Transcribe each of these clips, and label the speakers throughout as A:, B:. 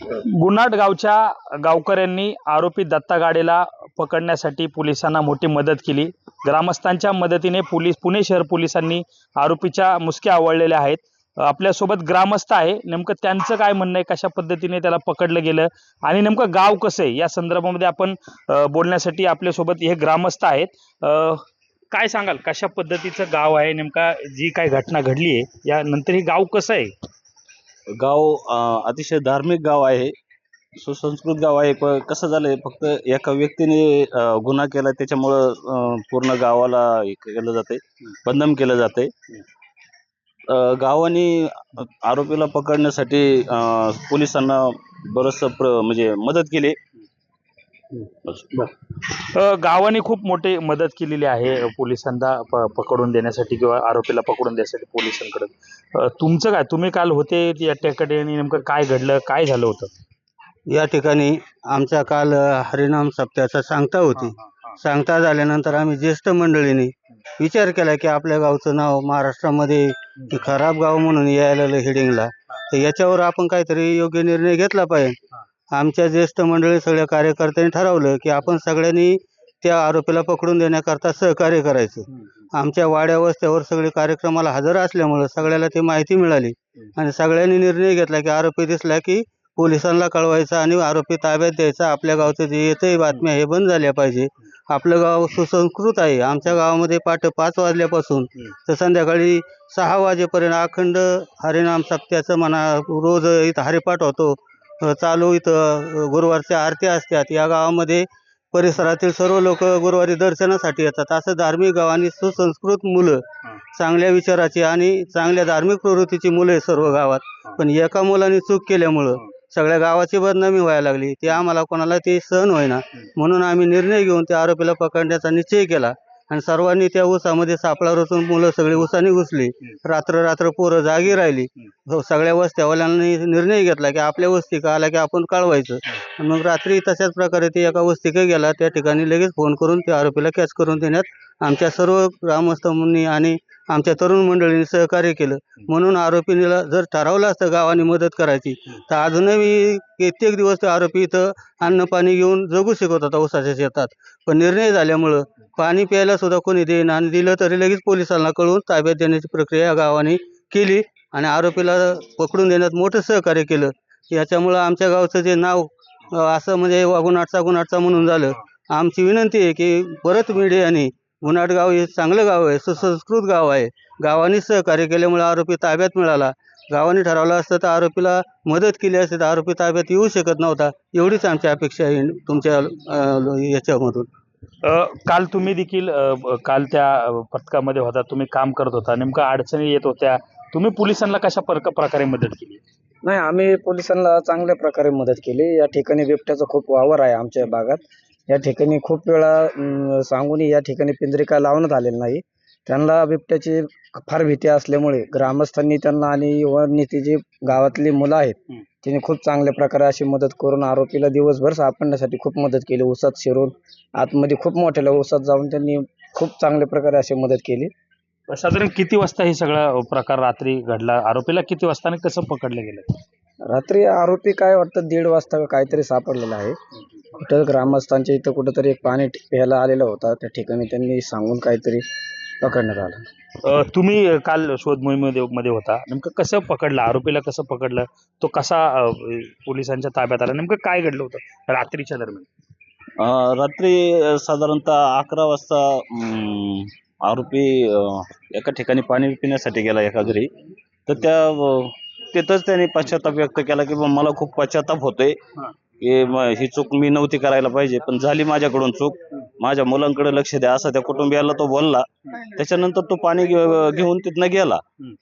A: गुन्हाट गावच्या गावकऱ्यांनी आरोपी दत्ता गाडेला पकडण्यासाठी पोलिसांना मोठी मदत केली। ग्रामस्थांच्या मदतीने पुणे शहर पोलिसांनी आरोपीच्या मुसक्या आवळलेल्या आहेत। आपल्यासोबत ग्रामस्थ आहे, नेमकं त्यांचं काय म्हणणं आहे, कशा पद्धतीने त्याला पकडलं गेलं आणि नेमकं गाव कसं आहे या संदर्भामध्ये आपण बोलण्यासाठी आपल्यासोबत हे ग्रामस्थ आहेत। काय सांगाल, कशा पद्धतीचं गाव आहे, नेमका जी काय घटना घडली आहे यानंतर हे गाव कसं आहे?
B: गाव अतिशय धार्मिक गाव आहे, सुसंस्कृत गाव आहे। पण कसं झालंय, फक्त एका व्यक्तीने गुन्हा केला त्याच्यामुळं पूर्ण गावाला हे केलं जाते, बदनाम केलं जाते। गावाने आरोपीला पकडण्यासाठी पोलिसांना बरंचसं म्हणजे मदत केली।
A: गावाने खूप मोठी मदत केलेली आहे पोलिसांना पकडून देण्यासाठी किंवा आरोपीला पकडून देण्यासाठी पोलिसांकडे। तुमचं काय, तुम्ही काल होते या ठिकाणी, नेमकं काय घडलं, काय झालं होतं?
C: या ठिकाणी आमच्या काल हरिनाम सप्त्याचा सांगता होती। सांगता झाल्यानंतर आम्ही ज्येष्ठ मंडळीने विचार केला की आपल्या गावचं नाव महाराष्ट्रामध्ये खराब गाव म्हणून यायला हेडिंगला, तर याच्यावर आपण काहीतरी योग्य निर्णय घेतला पाहिजे। आमच्या ज्येष्ठ मंडळी सगळ्या कार्यकर्त्यांनी ठरवलं की आपण सगळ्यांनी त्या आरोपीला पकडून देण्याकरता सहकार्य करायचं। आमच्या वाड्या वस्त्यावर सगळे कार्यक्रमाला हजर असल्यामुळं सगळ्याला ती माहिती मिळाली आणि सगळ्यांनी निर्णय घेतला की आरोपी दिसला की पोलिसांना कळवायचा आणि आरोपी ताब्यात द्यायचा। आपल्या गावचं जे येतंय बातम्या हे बंद झाल्या पाहिजे। आपलं गाव सुसंस्कृत आहे। आमच्या गावामध्ये पहाटे 5 वाजल्यापासून तर संध्याकाळी 6 वाजेपर्यंत अखंड हरिनाम सप्त्याचं म्हणा, रोज इथं हरिपाठ होतो चालू, इथं गुरुवारच्या आरत्या असतात। या गावामध्ये परिसरातील सर्व लोक गुरुवारी दर्शनासाठी येतात। असं धार्मिक गाव आणि सुसंस्कृत मुलं, चांगल्या विचाराची आणि चांगल्या धार्मिक प्रवृत्तीची मुलं आहे सर्व गावात। पण एका मुलाने चूक केल्यामुळं सगळ्या गावाची बदनामी व्हायला लागली, ते आम्हाला कोणाला ते सहन होईना। म्हणून आम्ही निर्णय घेऊन त्या आरोपीला पकडण्याचा निश्चय केला आणि सर्वांनी त्या ऊसामध्ये सापळा रचून मुलं सगळी ऊसाने घुसली। रात्र पोरं जागी राहिली। सगळ्या वस्त्यावाल्यांनी निर्णय घेतला की आपल्या वस्तीका आला की आपण कळवायचं। मग रात्री तशाच प्रकारे ते एका वस्तीकडे गेला, त्या ठिकाणी लगेच फोन करून त्या आरोपीला कॅच करून देण्यात आमच्या सर्व ग्रामस्थांनी आणि आमच्या तरुण मंडळींनी सहकार्य केलं। म्हणून आरोपीला जर ठरवलं असतं गावाने मदत करायची तर अजूनही कित्येक दिवस ते आरोपी इथं अन्न पाणी घेऊन जगू शकत होता ऊसाच्या शेतात। पण निर्णय झाल्यामुळं पाणी प्यायला सुद्धा कोणी देईना आणि दिलं तरी लगेच पोलिसांना कळवून ताब्यात देण्याची प्रक्रिया गावाने केली आणि आरोपीला पकडून देण्यात मोठं सहकार्य केलं। याच्यामुळं आमच्या गावचं जे नाव असं म्हणजे गुन्हाटचा म्हणून झालं। आमची विनंती आहे की परत मीडियाने, गुन्हाट गाव हे चांगलं गाव आहे, सुसंस्कृत गाव आहे, गावाने सहकार्य केल्यामुळे आरोपी ताब्यात मिळाला। गावाने ठरवलं असतं तर आरोपीला मदत केली असती तर आरोपी ताब्यात येऊ शकत नव्हता। एवढीच आमची अपेक्षा आहे तुमच्या याच्यामधून।
A: काल तुम्ही देखील काल त्या पथकामध्ये होता, तुम्ही काम करत होता, नेमका अडचणी येत होत्या, तुम्ही पोलिसांना कशा प्रकारे मदत केली?
D: नाही, आम्ही पोलिसांना चांगल्या प्रकारे मदत केली। या ठिकाणी बिबट्याचा खूप वावर आहे आमच्या भागात। या ठिकाणी खूप वेळा सांगूनही या ठिकाणी पिंजरे काय लावण्यात आलेले नाही। त्यांना बिबट्याची फार भीती असल्यामुळे ग्रामस्थांनी त्यांना आणि वननीती जी गावातली मुलं आहेत त्यांनी खूप चांगल्या प्रकारे अशी मदत करून आरोपीला दिवसभर सापडण्यासाठी खूप मदत केली। ऊसात शिरून आतमध्ये खूप मोठ्या ऊसात जाऊन त्यांनी खूप चांगल्या प्रकारे अशी मदत केली।
A: साधारण किती वाजता हे सगळा प्रकार रात्री घडला? आरोपीला किती वाजता आणि कसं पकडलं गेलं?
D: रात्री आरोपी काय वाटतं 1:30 वाजता काहीतरी सापडलेला आहे। कुठं ग्रामस्थांच्या इथं कुठंतरी एक पाणी प्यायला आलेला होता, त्या ठिकाणी त्यांनी सांगून काहीतरी पकडण्यात आलं।
A: तुम्ही काल शोध मोहिमेमध्ये होता, नेमकं कसं पकडलं आरोपीला, कसं पकडलं, तो कसा पोलिसांच्या ताब्यात आला, नेमकं काय घडलं होतं रात्रीच्या दरम्यान?
B: रात्री साधारणतः 11 वाजता आरोपी एका ठिकाणी पाणी पिण्यासाठी गेला एका घरी। तर तिथंच त्याने पश्चाताप व्यक्त केला की मला खूप पश्चाताप होतोय की ही चूक मी नव्हती करायला पाहिजे, पण झाली माझ्याकडून चूक, माझ्या मुलांकडे लक्ष द्या, असं त्या कुटुंबियाला तो बोलला। त्याच्यानंतर तो पाणी घेऊन तिथनं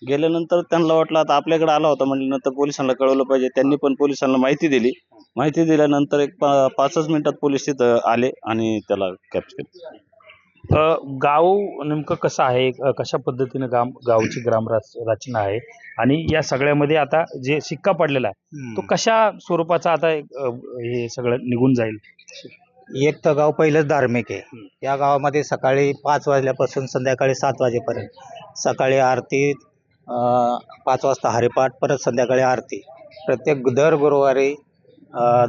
B: गेल्यानंतर त्यांना वाटलं आता आपल्याकडे आला होता, म्हटल्यानंतर पोलिसांना कळवलं पाहिजे। त्यांनी पण पोलिसांना माहिती दिली। माहिती दिल्यानंतर एक 5च मिनिटात पोलीस तिथं आले आणि त्याला कॅप्चर केलं।
A: गाव नेमकं कसं आहे, कशा पद्धतीने गावची रचना आहे आणि या सगळ्यामध्ये आता जे शिक्का पडलेला आहे तो कशा स्वरूपाचा आता हे सगळं निघून जाईल?
C: एक तर गाव पहिलंच धार्मिक आहे। या गावामध्ये सकाळी 5 वाजल्यापासून संध्याकाळी 7 वाजेपर्यंत सकाळी आरती, 5 वाजता हरिपाठ, परत संध्याकाळी आरती। प्रत्येक दर गुरुवारी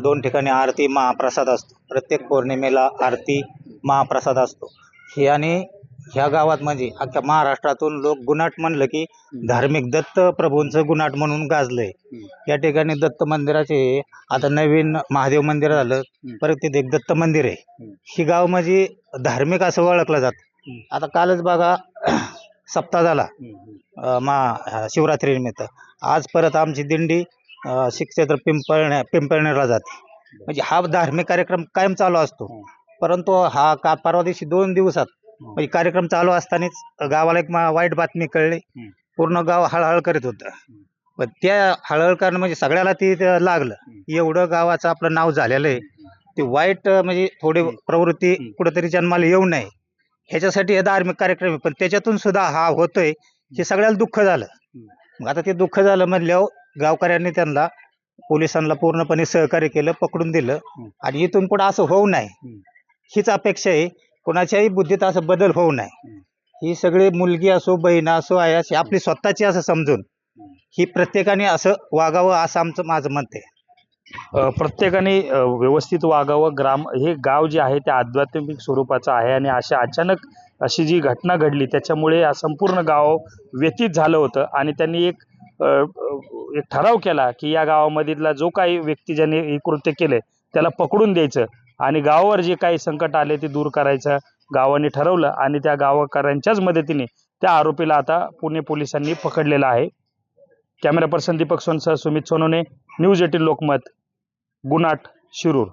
E: 2 ठिकाणी आरती महाप्रसाद असतो. प्रत्येक पौर्णिमेला आरती महाप्रसाद असतो. हे आणि ह्या गावात म्हणजे अख्ख्या महाराष्ट्रातून लोक गुन्हाट म्हणलं की धार्मिक दत्त प्रभूंचं गुन्हाट म्हणून गाजलंय. या ठिकाणी दत्त मंदिराचे आता नवीन महादेव मंदिर झालं, परत तिथे एक दत्त मंदिर आहे. ही गाव म्हणजे धार्मिक असं ओळखलं जातं. आता कालच बघा सप्ताह झाला शिवरात्रीनिमित्त. आज परत आमची दिंडी श्री क्षेत्र पिंपळनेरला जाते. म्हणजे हा धार्मिक कार्यक्रम कायम चालू असतो. परंतु हा परवा दिवशी 2 दिवसात म्हणजे कार्यक्रम चालू असतानाच गावाला एक वाईट बातमी कळली. पूर्ण गाव हळहळ करीत होतं. पण त्या हळहळ करणं म्हणजे सगळ्याला ते लागलं. एवढं गावाचं आपलं नाव झालेलं आहे. ते वाईट म्हणजे थोडी प्रवृत्ती कुठेतरी जन्माला येऊ नये ह्याच्यासाठी हे धार्मिक कार्यक्रम आहे. पण त्याच्यातून सुद्धा हा होतोय हे सगळ्याला दुःख झालं. मग आता ते दुःख झालं म्हणल्यावर गावकऱ्यांनी त्यांना पोलिसांना पूर्णपणे सहकार्य केलं, पकडून दिलं. आणि इथून पुढे असं होऊ नये हीच अपेक्षा आहे. कोणाच्याही बुद्धीत असं बदल होऊ नये. ही सगळी मुलगी असो, बहीण असो, आई असो, आपली स्वतःची असं समजून ही प्रत्येकाने असं वागावं असं माझं मत आहे.
A: प्रत्येकाने व्यवस्थित वागावं. हे गाव जे आहे ते आध्यात्मिक स्वरूपाचं आहे आणि अचानक अशी जी घटना घडली त्याच्यामुळे संपूर्ण गाव व्यथित झालं होतं. आणि त्यांनी एक ठराव केला की या गावामधला जो काही व्यक्ती ज्याने हे कृत्य केले त्याला पकडून द्यायचं आणि गावावर जे काही संकट आले ते दूर करायचं गावाने ठरवलं. आणि त्या गावकऱ्यांच्याच मदतीने त्या आरोपीला आता पुणे पोलिसांनी पकडलेलं आहे. कॅमेरा पर्सन दीपक सोनसह सुमित सोनोने, न्यूज 18 लोकमत, गुन्हाट, शिरूर.